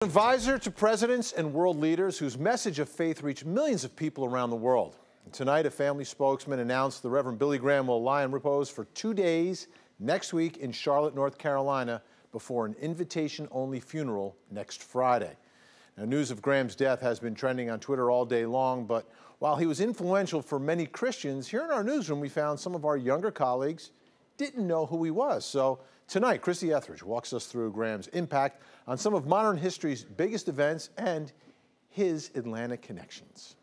Advisor to presidents and world leaders whose message of faith reached millions of people around the world. And tonight, a family spokesman announced the Reverend Billy Graham will lie in repose for 2 days next week in Charlotte, North Carolina, before an invitation-only funeral next Friday. Now, news of Graham's death has been trending on Twitter all day long, but while he was influential for many Christians, here in our newsroom we found some of our younger colleagues didn't know who he was. So tonight, Christy Etheridge walks us through Graham's impact on some of modern history's biggest events and his Atlantic connections.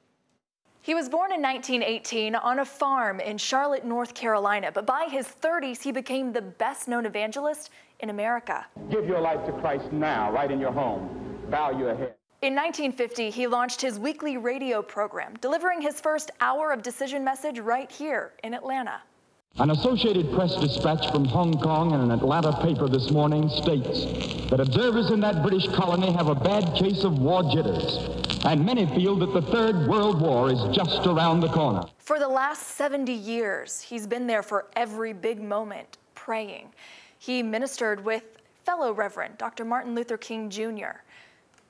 He was born in 1918 on a farm in Charlotte, North Carolina, but by his 30s, he became the best-known evangelist in America. Give your life to Christ now, right in your home. Bow your head. In 1950, he launched his weekly radio program, delivering his first hour of decision message right here in Atlanta. An Associated Press dispatch from Hong Kong and an Atlanta paper this morning states that observers in that British colony have a bad case of war jitters, and many feel that the Third World War is just around the corner. For the last 70 years, he's been there for every big moment, praying. He ministered with fellow Reverend Dr. Martin Luther King Jr.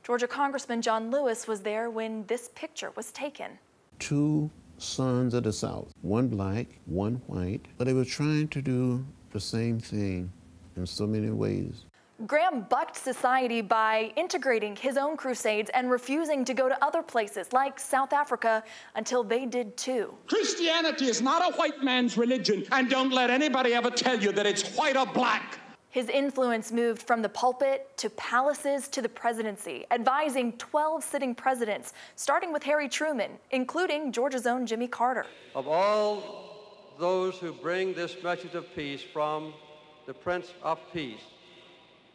Georgia Congressman John Lewis was there when this picture was taken. Two sons of the South, one black, one white, but they were trying to do the same thing in so many ways. Graham bucked society by integrating his own crusades and refusing to go to other places like South Africa until they did too. Christianity is not a white man's religion, and don't let anybody ever tell you that it's white or black. His influence moved from the pulpit to palaces to the presidency, advising 12 sitting presidents, starting with Harry Truman, including Georgia's own Jimmy Carter. Of all those who bring this message of peace from the Prince of Peace,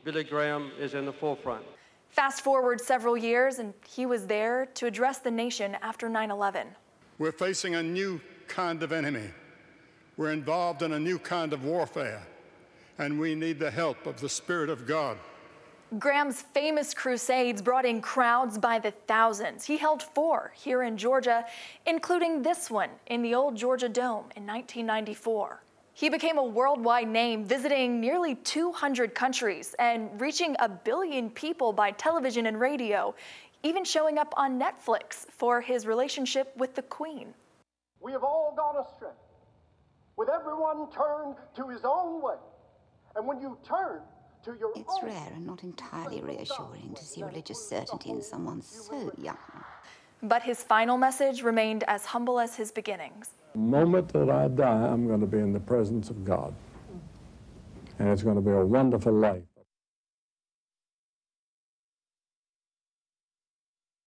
Billy Graham is in the forefront. Fast forward several years, and he was there to address the nation after 9/11. We're facing a new kind of enemy. We're involved in a new kind of warfare, and we need the help of the Spirit of God. Graham's famous crusades brought in crowds by the thousands. He held 4 here in Georgia, including this one in the old Georgia Dome in 1994. He became a worldwide name, visiting nearly 200 countries and reaching 1 billion people by television and radio, even showing up on Netflix for his relationship with the Queen. We have all gone astray, with everyone turned to his own way. And when you turn to your It's rare and not entirely reassuring to see religious certainty in someone so young. But his final message remained as humble as his beginnings. The moment that I die, I'm going to be in the presence of God. And it's going to be a wonderful life.